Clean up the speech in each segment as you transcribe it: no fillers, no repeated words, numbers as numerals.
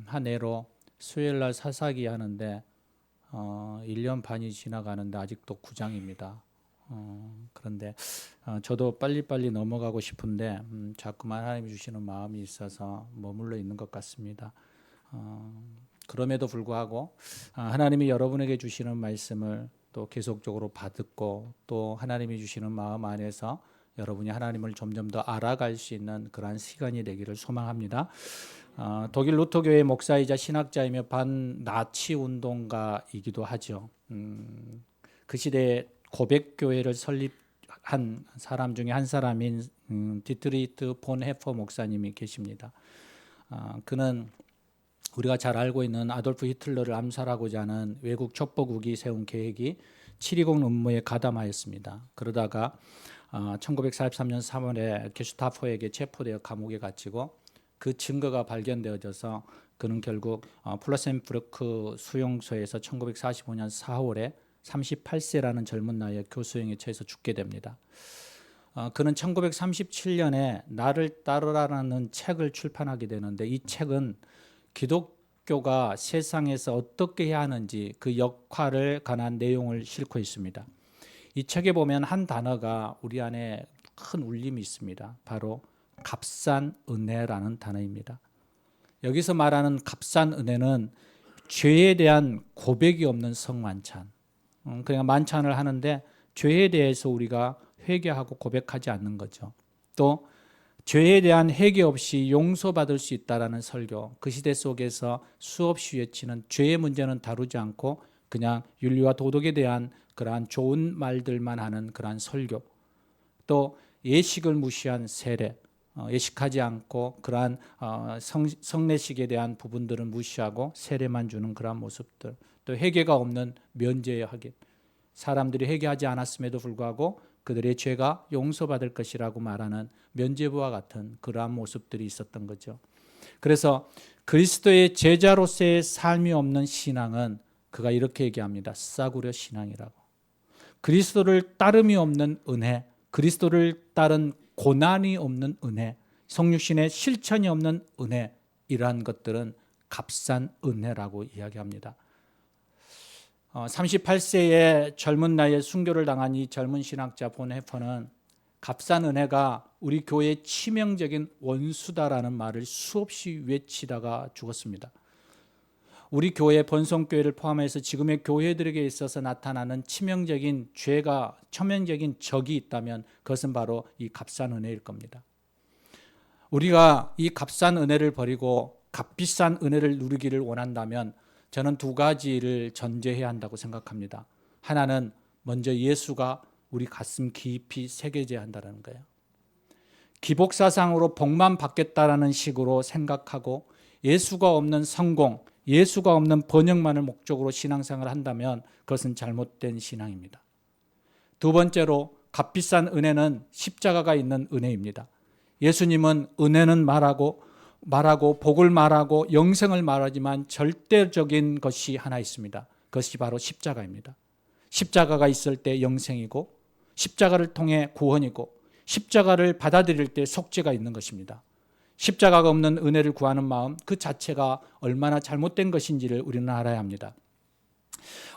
한 해로 수요일날 사사기 하는데 1년 반이 지나가는데 아직도 9장입니다. 그런데 저도 빨리빨리 넘어가고 싶은데 자꾸만 하나님이 주시는 마음이 있어서 머물러 있는 것 같습니다. 그럼에도 불구하고 하나님이 여러분에게 주시는 말씀을 또 계속적으로 받고 또 하나님이 주시는 마음 안에서 여러분이 하나님을 점점 더 알아갈 수 있는 그러한 시간이 되기를 소망합니다. 독일 루터교회 목사이자 신학자이며 반나치 운동가이기도 하죠. 그 시대에 고백교회를 설립한 사람 중에 한 사람인 디트리트 본 헤퍼 목사님이 계십니다. 그는 우리가 잘 알고 있는 아돌프 히틀러를 암살하고자 하는 외국 첩보국이 세운 계획이 720 음모에 가담하였습니다. 그러다가 1943년 3월에 게슈타포에게 체포되어 감옥에 갇히고 그 증거가 발견되어져서 그는 결국 플러센부르크 수용소에서 1945년 4월에 38세라는 젊은 나이에 교수형에 처해서 죽게 됩니다. 그는 1937년에 나를 따르라는 책을 출판하게 되는데 이 책은 기독교가 세상에서 어떻게 해야 하는지 그 역할을 관한 내용을 싣고 있습니다. 이 책에 보면 한 단어가 우리 안에 큰 울림이 있습니다. 바로 값싼 은혜라는 단어입니다. 여기서 말하는 값싼 은혜는 죄에 대한 고백이 없는 성만찬. 그냥 만찬을 하는데 죄에 대해서 우리가 회개하고 고백하지 않는 거죠. 또 죄에 대한 회개 없이 용서받을 수 있다라는 설교. 그 시대 속에서 수없이 외치는 죄의 문제는 다루지 않고 그냥 윤리와 도덕에 대한 그러한 좋은 말들만 하는 그러한 설교. 또 예식을 무시한 세례. 예식하지 않고 그러한 성례식에 대한 부분들은 무시하고 세례만 주는 그러한 모습들. 또 회개가 없는 면죄의 확인. 사람들이 회개하지 않았음에도 불구하고 그들의 죄가 용서받을 것이라고 말하는 면죄부와 같은 그러한 모습들이 있었던 거죠. 그래서 그리스도의 제자로서의 삶이 없는 신앙은 그가 이렇게 얘기합니다. 싸구려 신앙이라고. 그리스도를 따름이 없는 은혜, 그리스도를 따른 고난이 없는 은혜, 성육신의 실천이 없는 은혜, 이러한 것들은 값싼 은혜라고 이야기합니다. 38세의 젊은 나이에 순교를 당한 이 젊은 신학자 본 헤퍼는 값싼 은혜가 우리 교회의 치명적인 원수다라는 말을 수없이 외치다가 죽었습니다. 우리 교회 번성교회를 포함해서 지금의 교회들에게 있어서 나타나는 치명적인 죄가 천명적인 적이 있다면 그것은 바로 이 값싼 은혜일 겁니다. 우리가 이 값싼 은혜를 버리고 값비싼 은혜를 누리기를 원한다면 저는 두 가지를 전제해야 한다고 생각합니다. 하나는 먼저 예수가 우리 가슴 깊이 새겨져야 한다는 거예요. 기복사상으로 복만 받겠다라는 식으로 생각하고 예수가 없는 성공, 예수가 없는 번영만을 목적으로 신앙생활을 한다면 그것은 잘못된 신앙입니다. 두 번째로 값비싼 은혜는 십자가가 있는 은혜입니다. 예수님은 은혜는 말하고 복을 말하고 영생을 말하지만 절대적인 것이 하나 있습니다. 그것이 바로 십자가입니다. 십자가가 있을 때 영생이고 십자가를 통해 구원이고 십자가를 받아들일 때 속죄가 있는 것입니다. 십자가가 없는 은혜를 구하는 마음 그 자체가 얼마나 잘못된 것인지를 우리는 알아야 합니다.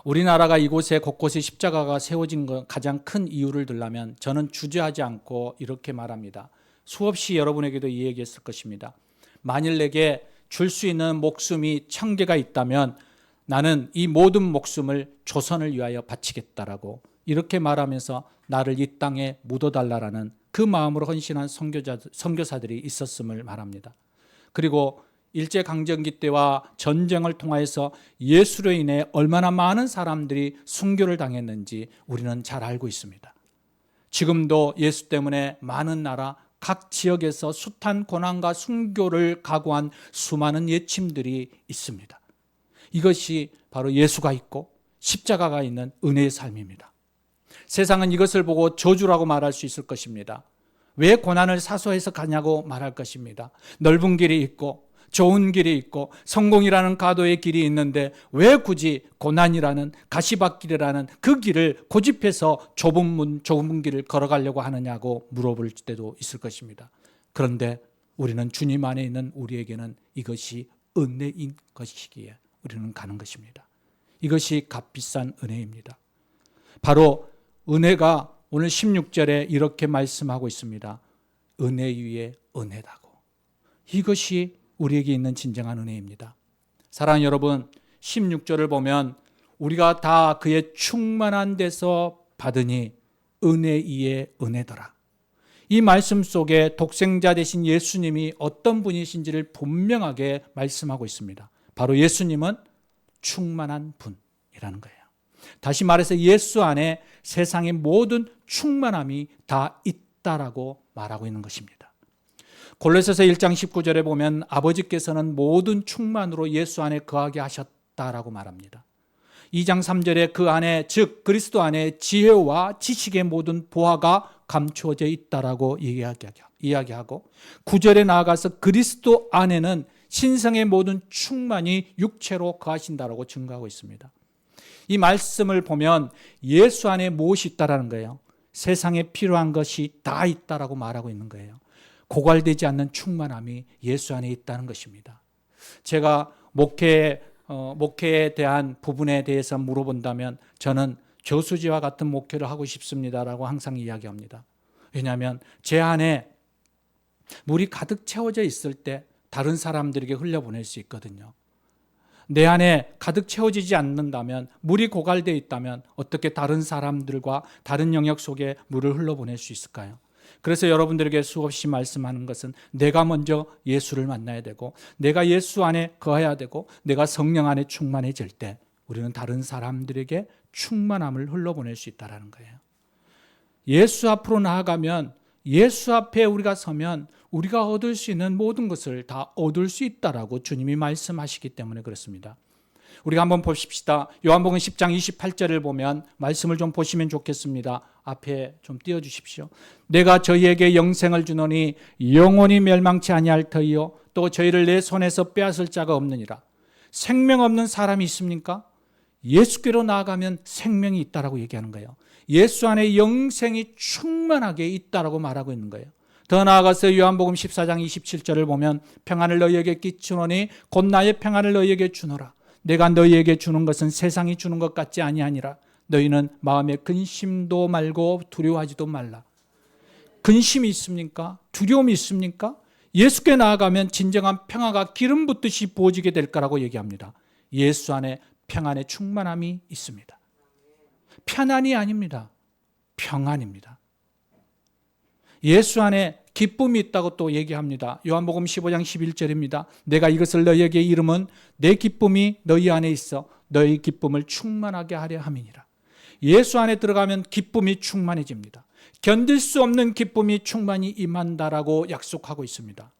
우리나라가 이곳에 곳곳에 십자가가 세워진 것 가장 큰 이유를 들라면 저는 주저하지 않고 이렇게 말합니다. 수없이 여러분에게도 이 얘기했을 것입니다. 만일 내게 줄 수 있는 목숨이 1000개가 있다면 나는 이 모든 목숨을 조선을 위하여 바치겠다라고 이렇게 말하면서 나를 이 땅에 묻어달라라는 그 마음으로 헌신한 선교사들이 있었음을 말합니다. 그리고 일제강점기 때와 전쟁을 통하여서 예수로 인해 얼마나 많은 사람들이 순교를 당했는지 우리는 잘 알고 있습니다. 지금도 예수 때문에 많은 나라 각 지역에서 숱한 고난과 순교를 각오한 수많은 예침들이 있습니다. 이것이 바로 예수가 있고 십자가가 있는 은혜의 삶입니다. 세상은 이것을 보고 저주라고 말할 수 있을 것입니다. 왜 고난을 사소해서 가냐고 말할 것입니다. 넓은 길이 있고 좋은 길이 있고 성공이라는 가도의 길이 있는데 왜 굳이 고난이라는 가시밭길이라는 그 길을 고집해서 좁은 길을 걸어가려고 하느냐고 물어볼 때도 있을 것입니다. 그런데 우리는 주님 안에 있는 우리에게는 이것이 은혜인 것이기에 우리는 가는 것입니다. 이것이 값비싼 은혜입니다. 바로 은혜가 오늘 16절에 이렇게 말씀하고 있습니다. 은혜 위에 은혜다고. 이것이 우리에게 있는 진정한 은혜입니다. 사랑하는 여러분, 16절을 보면 우리가 다 그의 충만한 데서 받으니 은혜 위에 은혜더라. 이 말씀 속에 독생자 되신 예수님이 어떤 분이신지를 분명하게 말씀하고 있습니다. 바로 예수님은 충만한 분이라는 거예요. 다시 말해서 예수 안에 세상의 모든 충만함이 다 있다라고 말하고 있는 것입니다. 골로새서 1장 19절에 보면 아버지께서는 모든 충만으로 예수 안에 거하게 하셨다라고 말합니다. 2장 3절에 그 안에 즉 그리스도 안에 지혜와 지식의 모든 보화가 감추어져 있다라고 이야기하고 9절에 나아가서 그리스도 안에는 신성의 모든 충만이 육체로 거하신다라고 증거하고 있습니다. 이 말씀을 보면 예수 안에 무엇이 있다라는 거예요. 세상에 필요한 것이 다 있다라고 말하고 있는 거예요. 고갈되지 않는 충만함이 예수 안에 있다는 것입니다. 제가 목회에 대한 부분에 대해서 물어본다면 저는 저수지와 같은 목회를 하고 싶습니다라고 항상 이야기합니다. 왜냐하면 제 안에 물이 가득 채워져 있을 때 다른 사람들에게 흘려보낼 수 있거든요. 내 안에 가득 채워지지 않는다면, 물이 고갈되어 있다면 어떻게 다른 사람들과 다른 영역 속에 물을 흘러보낼 수 있을까요? 그래서 여러분들에게 수없이 말씀하는 것은 내가 먼저 예수를 만나야 되고 내가 예수 안에 거해야 되고 내가 성령 안에 충만해질 때 우리는 다른 사람들에게 충만함을 흘러보낼 수 있다는 거예요. 예수 앞으로 나아가면, 예수 앞에 우리가 서면 우리가 얻을 수 있는 모든 것을 다 얻을 수 있다라고 주님이 말씀하시기 때문에 그렇습니다. 우리가 한번 보십시다. 요한복음 10장 28절을 보면 말씀을 좀 보시면 좋겠습니다. 앞에 좀 띄워주십시오. 내가 저희에게 영생을 주노니 영원히 멸망치 아니할 터이요 또 저희를 내 손에서 빼앗을 자가 없느니라. 생명 없는 사람이 있습니까? 예수께로 나아가면 생명이 있다라고 얘기하는 거예요. 예수 안에 영생이 충만하게 있다라고 말하고 있는 거예요. 더 나아가서 요한복음 14장 27절을 보면 평안을 너희에게 끼치노니 곧 나의 평안을 너희에게 주노라. 내가 너희에게 주는 것은 세상이 주는 것 같지 아니하니라. 너희는 마음에 근심도 말고 두려워하지도 말라. 근심이 있습니까? 두려움이 있습니까? 예수께 나아가면 진정한 평화가 기름 붓듯이 부어지게 될 거라고 얘기합니다. 예수 안에 평안의 충만함이 있습니다. 편안이 아닙니다. 평안입니다. 예수 안에 기쁨이 있다고 또 얘기합니다. 요한복음 15장 11절입니다. 내가 이것을 너희에게 이름은 내 기쁨이 너희 안에 있어 너희 기쁨을 충만하게 하려 함이니라. 예수 안에 들어가면 기쁨이 충만해집니다. 견딜 수 없는 기쁨이 충만히 임한다라고 약속하고 있습니다.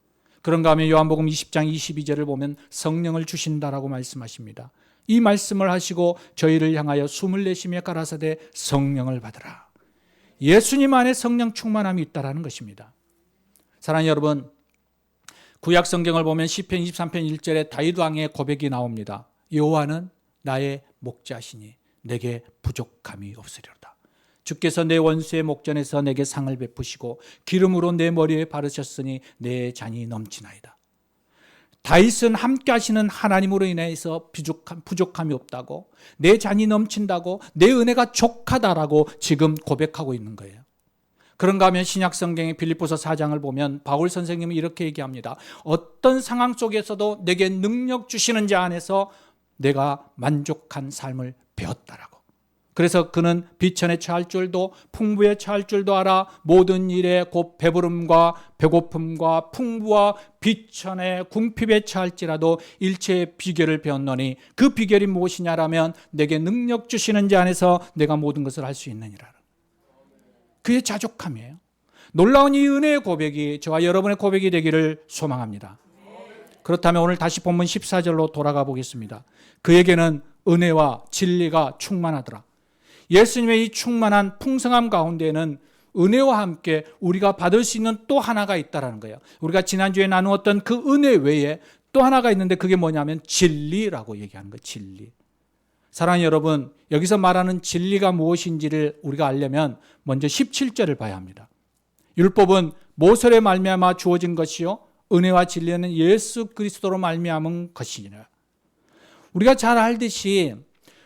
그런가 하면 요한복음 20장 22절을 보면 성령을 주신다라고 말씀하십니다. 이 말씀을 하시고 저희를 향하여 숨을 내쉬며 가라사대 성령을 받으라. 예수님 안에 성령 충만함이 있다라는 것입니다. 사랑하는 여러분, 구약 성경을 보면 시편 23편 1절에 다윗 왕의 고백이 나옵니다. 여호와는 나의 목자시니 내게 부족함이 없으리로다. 주께서 내 원수의 목전에서 내게 상을 베푸시고 기름으로 내 머리에 바르셨으니 내 잔이 넘치나이다. 다윗은 함께 하시는 하나님으로 인해서 부족함이 없다고, 내 잔이 넘친다고, 내 은혜가 족하다라고 지금 고백하고 있는 거예요. 그런가 하면 신약 성경의 빌립보서 4장을 보면 바울 선생님이 이렇게 얘기합니다. 어떤 상황 속에서도 내게 능력 주시는 자 안에서 내가 만족한 삶을 배웠다라고. 그래서 그는 비천에 처할 줄도 풍부에 처할 줄도 알아 모든 일에 곧 배부름과 배고픔과 풍부와 비천에 궁핍에 처할지라도 일체의 비결을 배웠노니 그 비결이 무엇이냐라면 내게 능력 주시는 자 안에서 내가 모든 것을 할 수 있느니라. 그의 자족함이에요. 놀라운 이 은혜의 고백이 저와 여러분의 고백이 되기를 소망합니다. 그렇다면 오늘 다시 본문 14절로 돌아가 보겠습니다. 그에게는 은혜와 진리가 충만하더라. 예수님의 이 충만한 풍성함 가운데에는 은혜와 함께 우리가 받을 수 있는 또 하나가 있다는 거예요. 우리가 지난주에 나누었던 그 은혜 외에 또 하나가 있는데 그게 뭐냐면 진리라고 얘기하는 거예요. 진리. 사랑하는 여러분, 여기서 말하는 진리가 무엇인지를 우리가 알려면 먼저 17절을 봐야 합니다. 율법은 모설에 말미암아 주어진 것이요 은혜와 진리는 예수 그리스도로 말미암은 것이니라. 우리가 잘 알듯이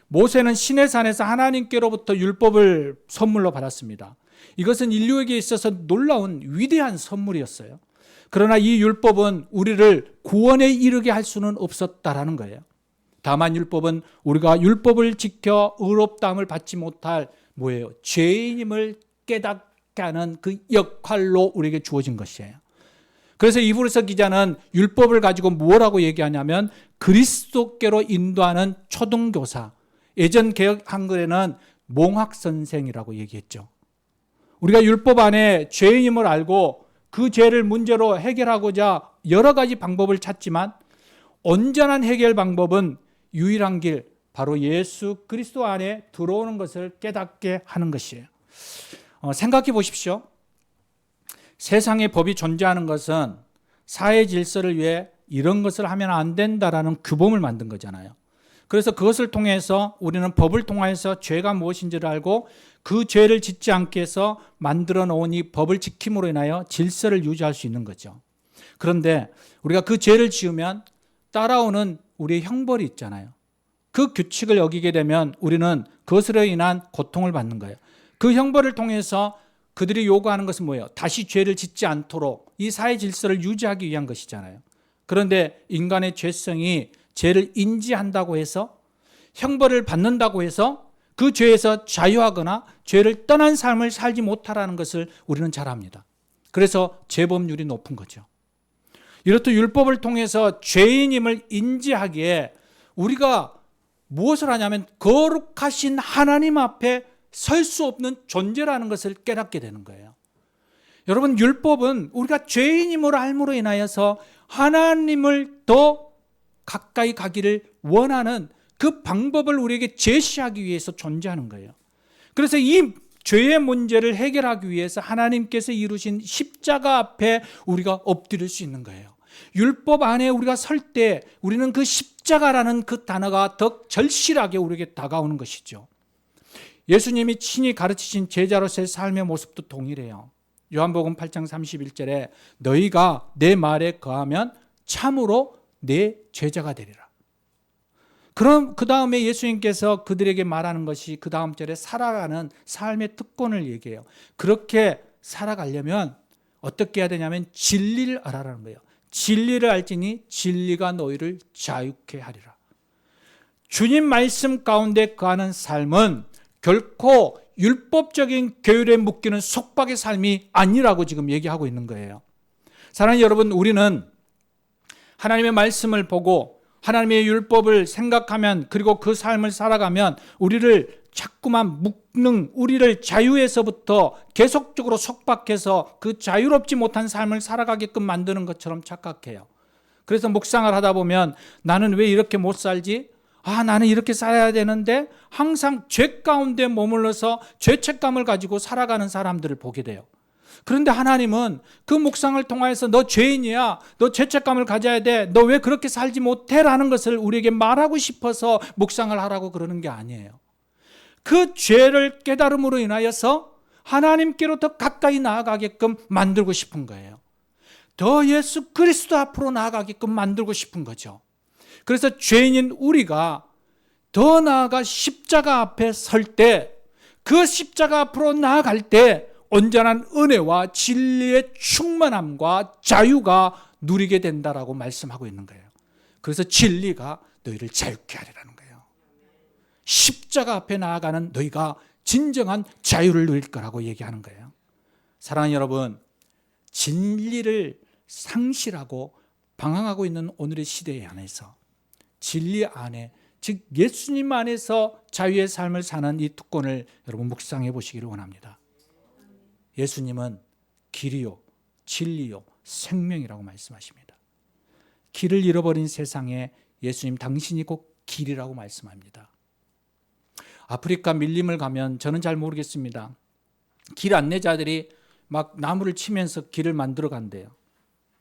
모세는 시내산에서 하나님께로부터 율법을 선물로 받았습니다. 이것은 인류에게 있어서 놀라운 위대한 선물이었어요. 그러나 이 율법은 우리를 구원에 이르게 할 수는 없었다라는 거예요. 다만 율법은 우리가 율법을 지켜 의롭다함을 받지 못할 뭐예요? 죄인임을 깨닫게 하는 그 역할로 우리에게 주어진 것이에요. 그래서 이브리서 기자는 율법을 가지고 뭐라고 얘기하냐면 그리스도께로 인도하는 초등교사, 예전 개역 한글에는 몽학선생이라고 얘기했죠. 우리가 율법 안에 죄인임을 알고 그 죄를 문제로 해결하고자 여러 가지 방법을 찾지만 온전한 해결 방법은 유일한 길, 바로 예수 그리스도 안에 들어오는 것을 깨닫게 하는 것이에요. 생각해 보십시오. 세상에 법이 존재하는 것은 사회 질서를 위해 이런 것을 하면 안 된다라는 규범을 만든 거잖아요. 그래서 그것을 통해서 우리는 법을 통해서 죄가 무엇인지를 알고 그 죄를 짓지 않게 해서 만들어 놓은 이 법을 지킴으로 인하여 질서를 유지할 수 있는 거죠. 그런데 우리가 그 죄를 지으면 따라오는 우리의 형벌이 있잖아요. 그 규칙을 어기게 되면 우리는 그것으로 인한 고통을 받는 거예요. 그 형벌을 통해서 그들이 요구하는 것은 뭐예요? 다시 죄를 짓지 않도록 이 사회 질서를 유지하기 위한 것이잖아요. 그런데 인간의 죄성이 죄를 인지한다고 해서 형벌을 받는다고 해서 그 죄에서 자유하거나 죄를 떠난 삶을 살지 못하라는 것을 우리는 잘 압니다. 그래서 재범률이 높은 거죠. 이렇듯 율법을 통해서 죄인임을 인지하기에 우리가 무엇을 하냐면 거룩하신 하나님 앞에 설 수 없는 존재라는 것을 깨닫게 되는 거예요. 여러분, 율법은 우리가 죄인임을 알므로 인하여서 하나님을 더 가까이 가기를 원하는 그 방법을 우리에게 제시하기 위해서 존재하는 거예요. 그래서 이 죄의 문제를 해결하기 위해서 하나님께서 이루신 십자가 앞에 우리가 엎드릴 수 있는 거예요. 율법 안에 우리가 설 때 우리는 그 십자가라는 그 단어가 더 절실하게 우리에게 다가오는 것이죠. 예수님이 친히 가르치신 제자로서의 삶의 모습도 동일해요. 요한복음 8장 31절에 너희가 내 말에 거하면 참으로 내 제자가 되리라. 그럼 그 다음에 예수님께서 그들에게 말하는 것이 그 다음 절에 살아가는 삶의 특권을 얘기해요. 그렇게 살아가려면 어떻게 해야 되냐면 진리를 알아라는 거예요. 진리를 알지니 진리가 너희를 자유케 하리라. 주님 말씀 가운데 거하는 삶은 결코 율법적인 규율에 묶이는 속박의 삶이 아니라고 지금 얘기하고 있는 거예요. 사랑하는 여러분, 우리는 하나님의 말씀을 보고 하나님의 율법을 생각하면, 그리고 그 삶을 살아가면 우리를 자꾸만 묶는, 우리를 자유에서부터 계속적으로 속박해서 그 자유롭지 못한 삶을 살아가게끔 만드는 것처럼 착각해요. 그래서 묵상을 하다 보면 나는 왜 이렇게 못 살지? 나는 이렇게 살아야 되는데 항상 죄 가운데 머물러서 죄책감을 가지고 살아가는 사람들을 보게 돼요. 그런데 하나님은 그 묵상을 통해서 너 죄인이야, 너 죄책감을 가져야 돼, 너 왜 그렇게 살지 못해? 라는 것을 우리에게 말하고 싶어서 묵상을 하라고 그러는 게 아니에요. 그 죄를 깨달음으로 인하여서 하나님께로 더 가까이 나아가게끔 만들고 싶은 거예요. 더 예수 그리스도 앞으로 나아가게끔 만들고 싶은 거죠. 그래서 죄인인 우리가 더 나아가 십자가 앞에 설 때, 그 십자가 앞으로 나아갈 때 온전한 은혜와 진리의 충만함과 자유가 누리게 된다라고 말씀하고 있는 거예요. 그래서 진리가 너희를 자유케 하리라는 거예요. 십자가 앞에 나아가는 너희가 진정한 자유를 누릴 거라고 얘기하는 거예요. 사랑하는 여러분, 진리를 상실하고 방황하고 있는 오늘의 시대에 안에서 진리 안에, 즉 예수님 안에서 자유의 삶을 사는 이 특권을 여러분 묵상해 보시기를 원합니다. 예수님은 길이요 진리요 생명이라고 말씀하십니다. 길을 잃어버린 세상에 예수님 당신이 곧 길이라고 말씀합니다. 아프리카 밀림을 가면 저는 잘 모르겠습니다. 길 안내자들이 막 나무를 치면서 길을 만들어 간대요.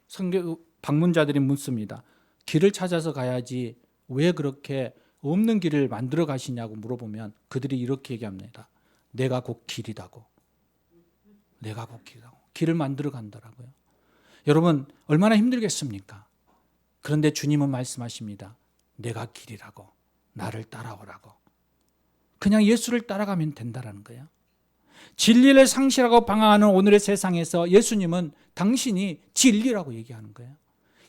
성경 방문자들이 묻습니다. 길을 찾아서 가야지 왜 그렇게 없는 길을 만들어 가시냐고 물어보면 그들이 이렇게 얘기합니다. 내가 곧 길이다고. 내가 곧 길이다고. 길을 만들어 간다라고요. 여러분 얼마나 힘들겠습니까? 그런데 주님은 말씀하십니다. 내가 길이라고, 나를 따라오라고. 그냥 예수를 따라가면 된다라는 거예요. 진리를 상실하고 방황하는 오늘의 세상에서 예수님은 당신이 진리라고 얘기하는 거예요.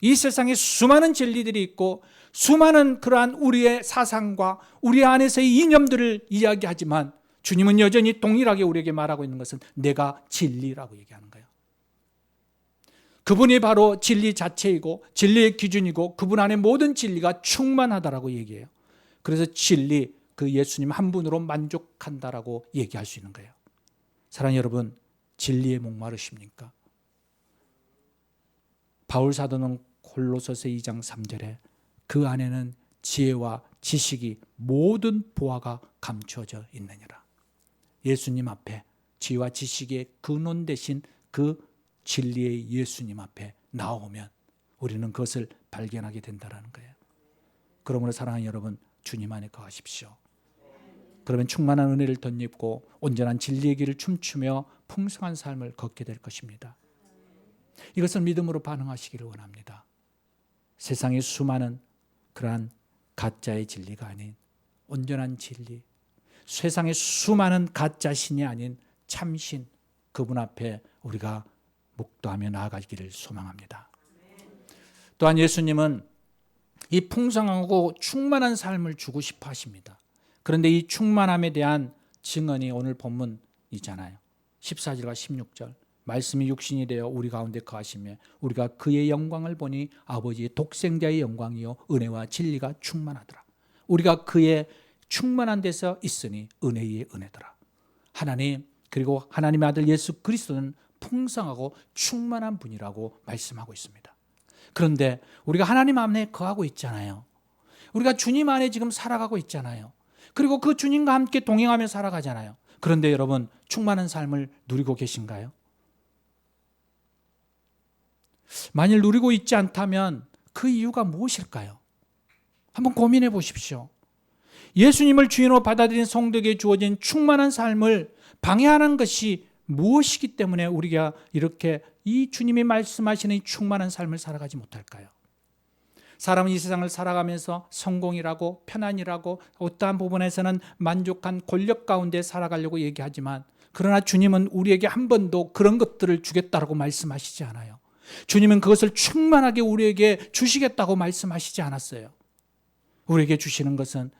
이 세상에 수많은 진리들이 있고 수많은 그러한 우리의 사상과 우리 안에서의 이념들을 이야기하지만 주님은 여전히 동일하게 우리에게 말하고 있는 것은 내가 진리라고 얘기하는 거예요. 그분이 바로 진리 자체이고 진리의 기준이고 그분 안에 모든 진리가 충만하다라고 얘기해요. 그래서 진리, 그 예수님 한 분으로 만족한다라고 얘기할 수 있는 거예요. 사랑하는 여러분, 진리에 목마르십니까? 바울 사도는 골로새서 2장 3절에 그 안에는 지혜와 지식이 모든 보화가 감추어져 있느니라. 예수님 앞에 지혜와 지식의 근원 되신 그 진리의 예수님 앞에 나오면 우리는 그것을 발견하게 된다는 거예요. 그러므로 사랑하는 여러분, 주님 안에 거하십시오. 그러면 충만한 은혜를 덧입고 온전한 진리의 길을 춤추며 풍성한 삶을 걷게 될 것입니다. 이것을 믿음으로 반응하시기를 원합니다. 세상의 수많은 그러한 가짜의 진리가 아닌 온전한 진리, 세상의 수많은 가짜 신이 아닌 참신, 그분 앞에 우리가 묵도하며 나아가기를 소망합니다. 또한 예수님은 이 풍성하고 충만한 삶을 주고 싶어 하십니다. 그런데 이 충만함에 대한 증언이 오늘 본문이잖아요. 14절과 16절. 말씀이 육신이 되어 우리 가운데 거하시며 우리가 그의 영광을 보니 아버지의 독생자의 영광이요 은혜와 진리가 충만하더라. 우리가 그의 충만한 데서 있으니 은혜 위에 은혜더라. 하나님, 그리고 하나님의 아들 예수 그리스도는 풍성하고 충만한 분이라고 말씀하고 있습니다. 그런데 우리가 하나님 안에 거하고 있잖아요. 우리가 주님 안에 지금 살아가고 있잖아요. 그리고 그 주님과 함께 동행하며 살아가잖아요. 그런데 여러분, 충만한 삶을 누리고 계신가요? 만일 누리고 있지 않다면 그 이유가 무엇일까요? 한번 고민해 보십시오. 예수님을 주인으로 받아들인 성도에게 주어진 충만한 삶을 방해하는 것이 무엇이기 때문에 우리가 이렇게 이 주님이 말씀하시는 이 충만한 삶을 살아가지 못할까요? 사람은 이 세상을 살아가면서 성공이라고 편안이라고 어떠한 부분에서는 만족한 권력 가운데 살아가려고 얘기하지만 그러나 주님은 우리에게 한 번도 그런 것들을 주겠다고 말씀하시지 않아요. 주님은 그것을 충만하게 우리에게 주시겠다고 말씀하시지 않았어요. 우리에게 주시는 것은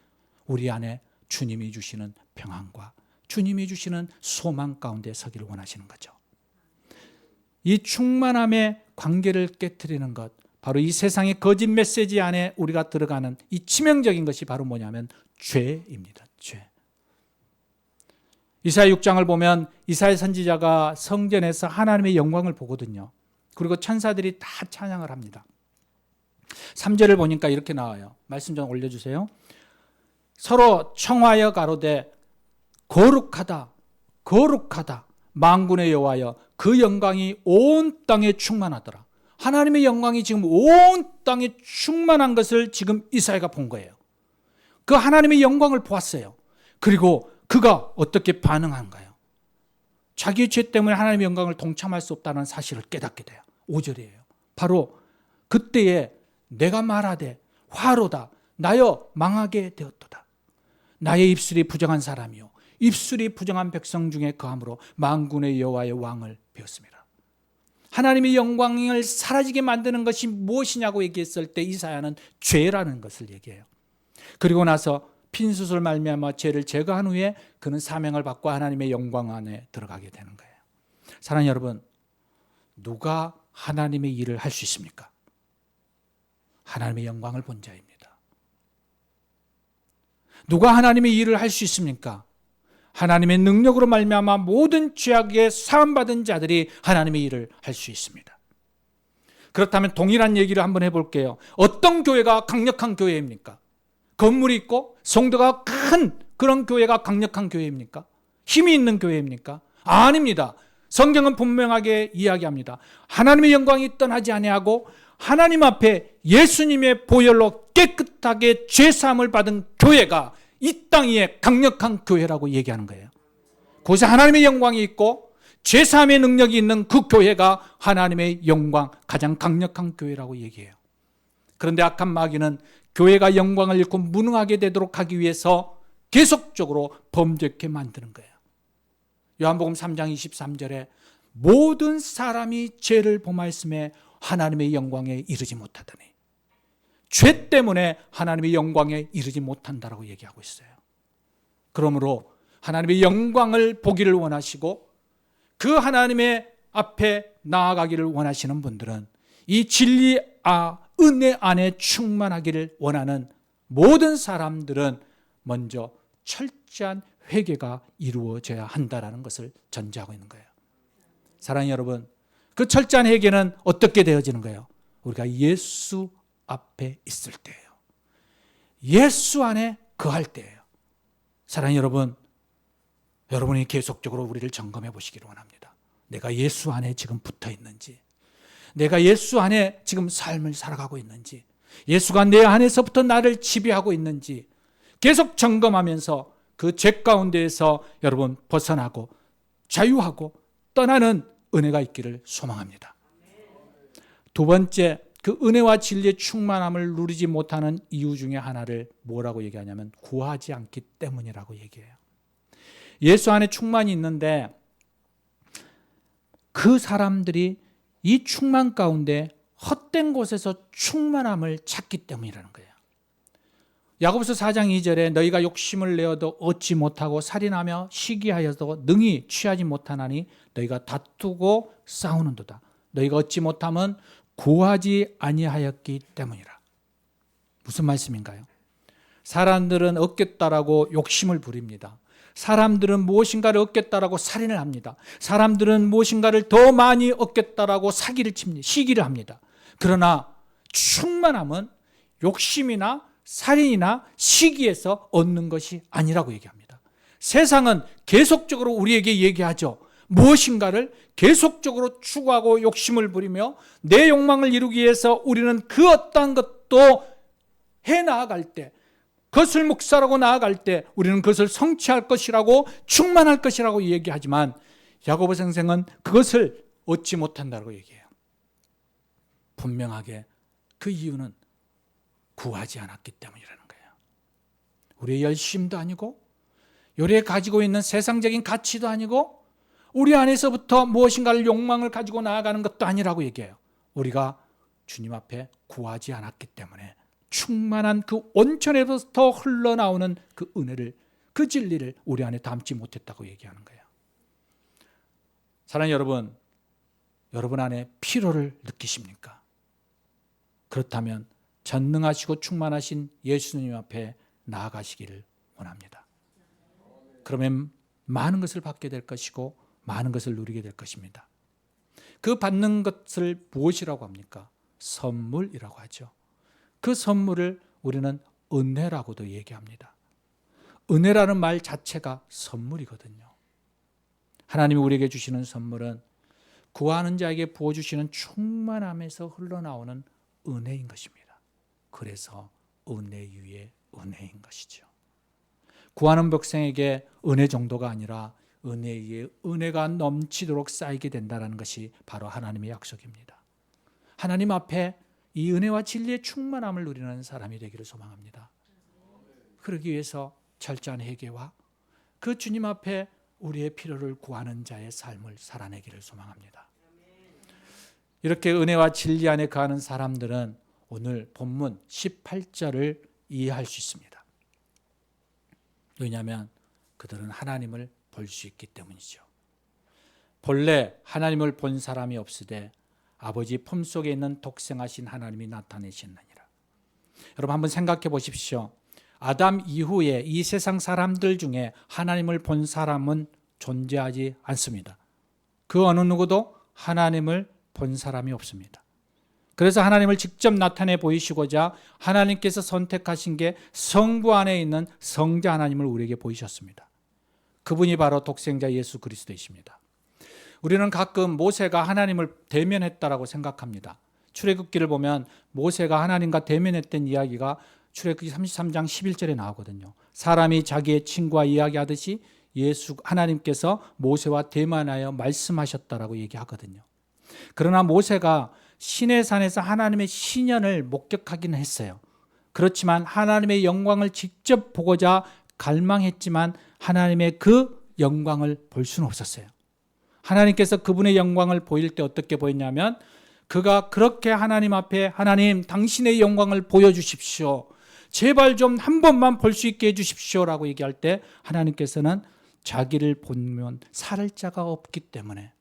우리 안에 주님이 주시는 평안과 주님이 주시는 소망 가운데 서기를 원하시는 거죠. 이 충만함의 관계를 깨트리는 것, 바로 이 세상의 거짓 메시지 안에 우리가 들어가는 이 치명적인 것이 바로 뭐냐면 죄입니다. 죄. 이사야 6장을 보면 이사야 선지자가 성전에서 하나님의 영광을 보거든요. 그리고 천사들이 다 찬양을 합니다. 3절을 보니까 이렇게 나와요. 말씀 좀 올려주세요. 서로 청하여 가로되 거룩하다, 거룩하다, 만군의 여호와여, 그 영광이 온 땅에 충만하더라. 하나님의 영광이 지금 온 땅에 충만한 것을 지금 이사야가 본 거예요. 그 하나님의 영광을 보았어요. 그리고 그가 어떻게 반응한가요? 자기의 죄 때문에 하나님의 영광을 동참할 수 없다는 사실을 깨닫게 돼요. 5절이에요. 바로 그때에 내가 말하되 화로다, 나여 망하게 되었도다. 나의 입술이 부정한 사람이요 입술이 부정한 백성 중에 거함으로 만군의 여호와의 왕을 배웠습니다. 하나님의 영광을 사라지게 만드는 것이 무엇이냐고 얘기했을 때 이사야는 죄라는 것을 얘기해요. 그리고 나서 핀수술 말미암아 죄를 제거한 후에 그는 사명을 받고 하나님의 영광 안에 들어가게 되는 거예요. 사랑하는 여러분, 누가 하나님의 일을 할 수 있습니까? 하나님의 영광을 본 자입니다. 누가 하나님의 일을 할 수 있습니까? 하나님의 능력으로 말미암아 모든 죄악에 사함받은 자들이 하나님의 일을 할 수 있습니다. 그렇다면 동일한 얘기를 한번 해볼게요. 어떤 교회가 강력한 교회입니까? 건물이 있고 성도가 큰 그런 교회가 강력한 교회입니까? 힘이 있는 교회입니까? 아닙니다. 성경은 분명하게 이야기합니다. 하나님의 영광이 떠나지 아니하고 하나님 앞에 예수님의 보혈로 깨끗하게 죄사함을 받은 교회가 이 땅 위에 강력한 교회라고 얘기하는 거예요. 그곳에 하나님의 영광이 있고 죄사함의 능력이 있는 그 교회가 하나님의 영광, 가장 강력한 교회라고 얘기해요. 그런데 악한 마귀는 교회가 영광을 잃고 무능하게 되도록 하기 위해서 계속적으로 범죄케 만드는 거예요. 요한복음 3장 23절에 모든 사람이 죄를 범하였음에 하나님의 영광에 이르지 못하더니, 죄 때문에 하나님의 영광에 이르지 못한다라고 얘기하고 있어요. 그러므로 하나님의 영광을 보기를 원하시고 그 하나님의 앞에 나아가기를 원하시는 분들은 이 진리와 은혜 안에 충만하기를 원하는 모든 사람들은 먼저 철저한 회개가 이루어져야 한다는 것을 전제하고 있는 거예요. 사랑하는 여러분, 그 철저한 회개는 어떻게 되어지는 거예요? 우리가 예수 앞에 있을 때예요. 예수 안에 거할 때예요. 사랑하는 여러분, 여러분이 계속적으로 우리를 점검해 보시기를 원합니다. 내가 예수 안에 지금 붙어 있는지, 내가 예수 안에 지금 삶을 살아가고 있는지, 예수가 내 안에서부터 나를 지배하고 있는지 계속 점검하면서 그 죄 가운데에서 여러분 벗어나고 자유하고 떠나는 은혜가 있기를 소망합니다. 두 번째, 그 은혜와 진리의 충만함을 누리지 못하는 이유 중에 하나를 뭐라고 얘기하냐면 구하지 않기 때문이라고 얘기해요. 예수 안에 충만이 있는데 그 사람들이 이 충만 가운데 헛된 곳에서 충만함을 찾기 때문이라는 거예요. 야고보서 4장 2절에 너희가 욕심을 내어도 얻지 못하고 살인하며 시기하여도 능히 취하지 못하나니 너희가 다투고 싸우는도다. 너희가 얻지 못함은 구하지 아니하였기 때문이라. 무슨 말씀인가요? 사람들은 얻겠다라고 욕심을 부립니다. 사람들은 무엇인가를 얻겠다라고 살인을 합니다. 사람들은 무엇인가를 더 많이 얻겠다라고 사기를 칩니다. 시기를 합니다. 그러나 충만함은 욕심이나 살인이나 시기에서 얻는 것이 아니라고 얘기합니다. 세상은 계속적으로 우리에게 얘기하죠. 무엇인가를 계속적으로 추구하고 욕심을 부리며 내 욕망을 이루기 위해서 우리는 그 어떠한 것도 해나아갈 때, 그것을 묵살하고 나아갈 때 우리는 그것을 성취할 것이라고, 충만할 것이라고 얘기하지만 야고보 선생은 그것을 얻지 못한다고 얘기해요. 분명하게 그 이유는 구하지 않았기 때문이라는 거예요. 우리의 열심도 아니고 우리의 가지고 있는 세상적인 가치도 아니고 우리 안에서부터 무엇인가를 욕망을 가지고 나아가는 것도 아니라고 얘기해요. 우리가 주님 앞에 구하지 않았기 때문에 충만한 그 온천에서부터 흘러나오는 그 은혜를, 그 진리를 우리 안에 담지 못했다고 얘기하는 거예요. 사랑하는 여러분, 여러분 안에 피로를 느끼십니까? 그렇다면 전능하시고 충만하신 예수님 앞에 나아가시기를 원합니다. 그러면 많은 것을 받게 될 것이고 많은 것을 누리게 될 것입니다. 그 받는 것을 무엇이라고 합니까? 선물이라고 하죠. 그 선물을 우리는 은혜라고도 얘기합니다. 은혜라는 말 자체가 선물이거든요. 하나님이 우리에게 주시는 선물은 구하는 자에게 부어주시는 충만함에서 흘러나오는 은혜인 것입니다. 그래서 은혜 위에 은혜인 것이죠. 구하는 백성에게 은혜 정도가 아니라 은혜 위에 은혜가 넘치도록 쌓이게 된다는 것이 바로 하나님의 약속입니다. 하나님 앞에 이 은혜와 진리의 충만함을 누리는 사람이 되기를 소망합니다. 그러기 위해서 철저한 회개와 그 주님 앞에 우리의 필요를 구하는 자의 삶을 살아내기를 소망합니다. 이렇게 은혜와 진리 안에 거하는 사람들은 오늘 본문 18절을 이해할 수 있습니다. 왜냐하면 그들은 하나님을 볼 수 있기 때문이죠. 본래 하나님을 본 사람이 없으되 아버지 품속에 있는 독생하신 하나님이 나타내셨느니라. 여러분 한번 생각해 보십시오. 아담 이후에 이 세상 사람들 중에 하나님을 본 사람은 존재하지 않습니다. 그 어느 누구도 하나님을 본 사람이 없습니다. 그래서 하나님을 직접 나타내 보이시고자 하나님께서 선택하신 게 성부 안에 있는 성자 하나님을 우리에게 보이셨습니다. 그분이 바로 독생자 예수 그리스도이십니다. 우리는 가끔 모세가 하나님을 대면했다라고 생각합니다. 출애굽기를 보면 모세가 하나님과 대면했던 이야기가 출애굽기 33장 11절에 나오거든요. 사람이 자기의 친구와 이야기하듯이 하나님께서 모세와 대면하여 말씀하셨다라고 얘기하거든요. 그러나 모세가 시내산에서 하나님의 신현을 목격하기는 했어요. 그렇지만 하나님의 영광을 직접 보고자 갈망했지만 하나님의 그 영광을 볼 수는 없었어요. 하나님께서 그분의 영광을 보일 때 어떻게 보였냐면 그가 그렇게 하나님 앞에 하나님 당신의 영광을 보여주십시오. 제발 좀 한 번만 볼 수 있게 해주십시오 라고 얘기할 때 하나님께서는 자기를 보면 살 자가 없기 때문에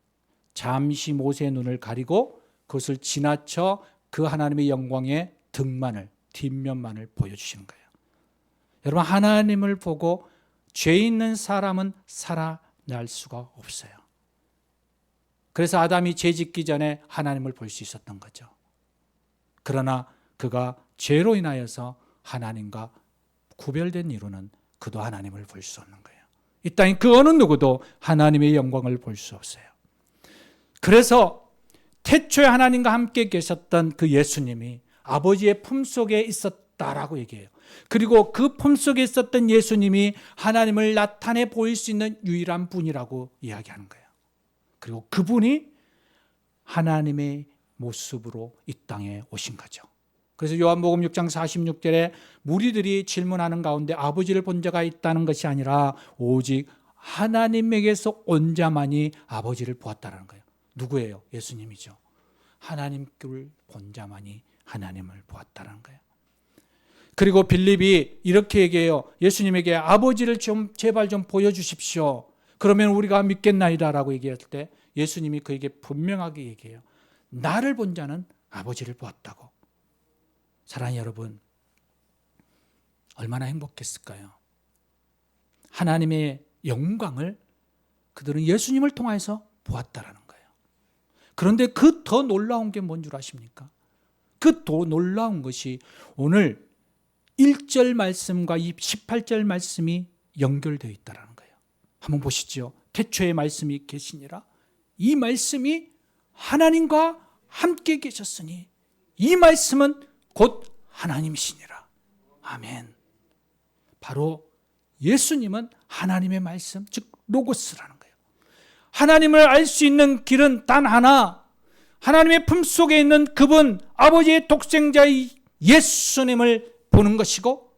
잠시 모세의 눈을 가리고 그것을 지나쳐 그 하나님의 영광의 등만을 뒷면만을 보여주시는 거예요. 여러분 하나님을 보고 죄 있는 사람은 살아날 수가 없어요. 그래서 아담이 죄 짓기 전에 하나님을 볼 수 있었던 거죠. 그러나 그가 죄로 인하여서 하나님과 구별된 이유는 그도 하나님을 볼 수 없는 거예요. 이 땅에 그 어느 누구도 하나님의 영광을 볼 수 없어요. 그래서 태초에 하나님과 함께 계셨던 그 예수님이 아버지의 품속에 있었다라고 얘기해요. 그리고 그 품속에 있었던 예수님이 하나님을 나타내 보일 수 있는 유일한 분이라고 이야기하는 거예요. 그리고 그분이 하나님의 모습으로 이 땅에 오신 거죠. 그래서 요한복음 6장 46절에 무리들이 질문하는 가운데 아버지를 본 자가 있다는 것이 아니라 오직 하나님에게서 온 자만이 아버지를 보았다는 거예요. 누구예요? 예수님이죠. 하나님을 본 자만이 하나님을 보았다는 거예요. 그리고 빌립이 이렇게 얘기해요. 예수님에게 아버지를 제발 좀 보여주십시오. 그러면 우리가 믿겠나이다라고 얘기할 때 예수님이 그에게 분명하게 얘기해요. 나를 본 자는 아버지를 보았다고. 사랑하는 여러분, 얼마나 행복했을까요? 하나님의 영광을 그들은 예수님을 통해서 보았다라는 거예요. 그런데 그 더 놀라운 게 뭔 줄 아십니까? 그 더 놀라운 것이 오늘 1절 말씀과 18절 말씀이 연결되어 있다는 거예요. 한번 보시죠. 태초에 말씀이 계시니라. 이 말씀이 하나님과 함께 계셨으니 이 말씀은 곧 하나님이시니라. 아멘. 바로 예수님은 하나님의 말씀, 즉 로고스라는 거예요. 하나님을 알 수 있는 길은 단 하나, 하나님의 품속에 있는 그분 아버지의 독생자의 예수님을 보는 것이고,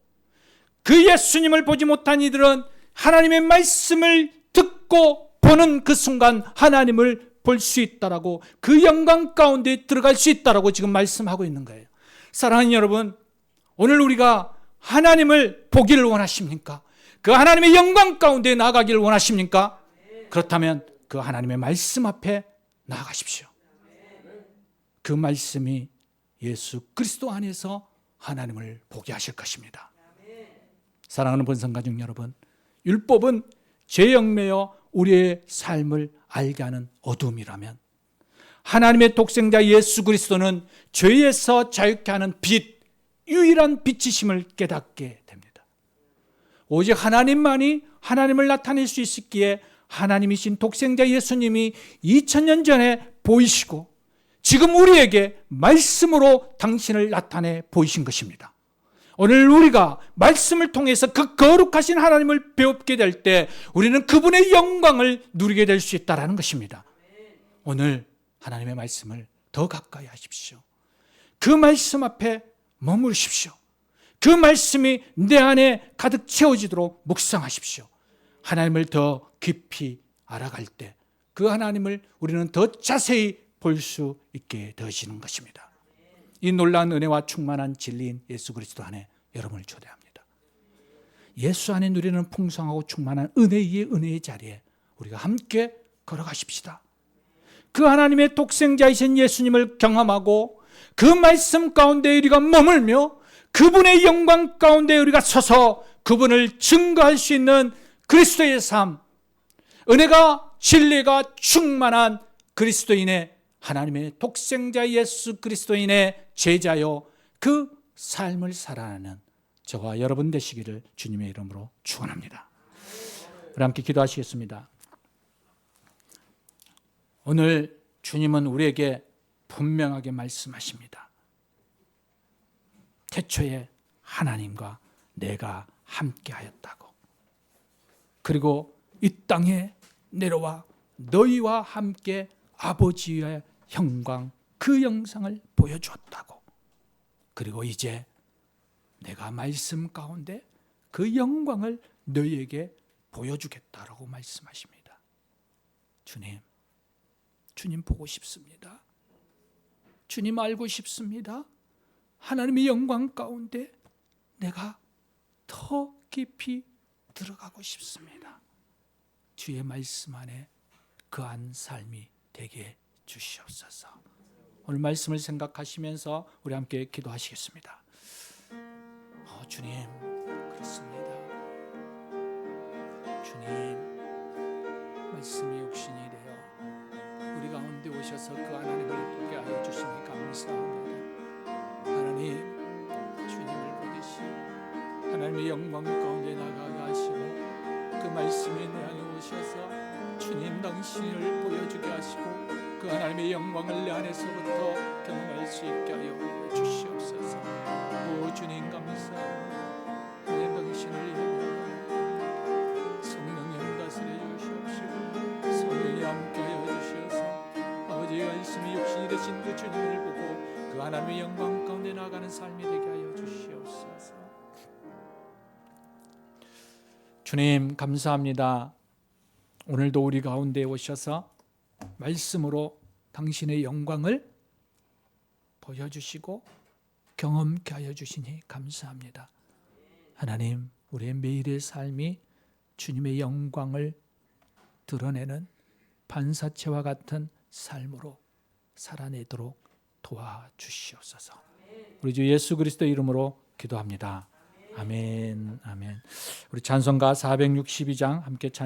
그 예수님을 보지 못한 이들은 하나님의 말씀을 듣고 보는 그 순간 하나님을 볼 수 있다라고, 그 영광 가운데 들어갈 수 있다라고 지금 말씀하고 있는 거예요. 사랑하는 여러분, 오늘 우리가 하나님을 보기를 원하십니까? 그 하나님의 영광 가운데 나아가기를 원하십니까? 그렇다면 그 하나님의 말씀 앞에 나아가십시오. 그 말씀이 예수 그리스도 안에서 하나님을 보게 하실 것입니다. 사랑하는 본성가족 여러분, 율법은 죄 영매여 우리의 삶을 알게 하는 어둠이라면 하나님의 독생자 예수 그리스도는 죄에서 자유케 하는 빛, 유일한 빛이심을 깨닫게 됩니다. 오직 하나님만이 하나님을 나타낼 수 있었기에 하나님이신 독생자 예수님이 2000년 전에 보이시고 지금 우리에게 말씀으로 당신을 나타내 보이신 것입니다. 오늘 우리가 말씀을 통해서 그 거룩하신 하나님을 배우게 될 때 우리는 그분의 영광을 누리게 될 수 있다는 것입니다. 오늘 하나님의 말씀을 더 가까이 하십시오. 그 말씀 앞에 머무르십시오. 그 말씀이 내 안에 가득 채워지도록 묵상하십시오. 하나님을 더 깊이 알아갈 때 그 하나님을 우리는 더 자세히 볼 수 있게 되시는 것입니다. 이 놀라운 은혜와 충만한 진리인 예수 그리스도 안에 여러분을 초대합니다. 예수 안에 누리는 풍성하고 충만한 은혜 위에 은혜의 자리에 우리가 함께 걸어가십시다. 그 하나님의 독생자이신 예수님을 경험하고 그 말씀 가운데 우리가 머물며 그분의 영광 가운데 우리가 서서 그분을 증거할 수 있는 그리스도의 삶, 은혜가 진리가 충만한 그리스도인의 하나님의 독생자 예수 그리스도인의 제자요 그 삶을 살아가는 저와 여러분 되시기를 주님의 이름으로 축원합니다. 우리 함께 기도하시겠습니다. 오늘 주님은 우리에게 분명하게 말씀하십니다. 태초에 하나님과 내가 함께 하였다고. 그리고 이 땅에 내려와 너희와 함께 아버지의 영광, 그 영상을 보여주었다고. 그리고 이제 내가 말씀 가운데 그 영광을 너희에게 보여주겠다라고 말씀하십니다. 주님 보고 싶습니다. 주님 알고 싶습니다. 하나님의 영광 가운데 내가 더 깊이 들어가고 싶습니다. 주의 말씀 안에 거한 삶이 되게 주시옵소서. 오늘 말씀을 생각하시면서 우리 함께 기도하시겠습니다. 주님, 그렇습니다. 주님, 말씀이 육신이 되어 우리 가운데 오셔서 그 하나님을 보게 하여 주시니 감사합니다. 하나님, 주님을 보듯이 하나님의 영광 가운데 나가게 하시고 그 말씀이 내 안에 오셔서 주님 당신을 보여주게 하시고 그 하나님의 영광을 내 안에서부터 경험할 수 있게 하여 주시옵소서. 오 주님 감사합니다. 내 당신을 인하여 성령님 다스려 주시옵시고 성령이 함께하여 주셔서 아버지의 말씀이 육신이 되신 그 주님을 보고 그 하나님의 영광 가운데 나가는 삶이 되게 하여 주시옵소서. 주님 감사합니다. 오늘도 우리 가운데 오셔서 말씀으로 당신의 영광을 보여주시고 경험케 하여 주시니 감사합니다. 하나님, 우리의 매일의 삶이 주님의 영광을 드러내는 반사체와 같은 삶으로 살아내도록 도와주시옵소서. 우리 주 예수 그리스도의 이름으로 기도합니다. 아멘, 아멘. 우리 찬송가 462장 함께 찬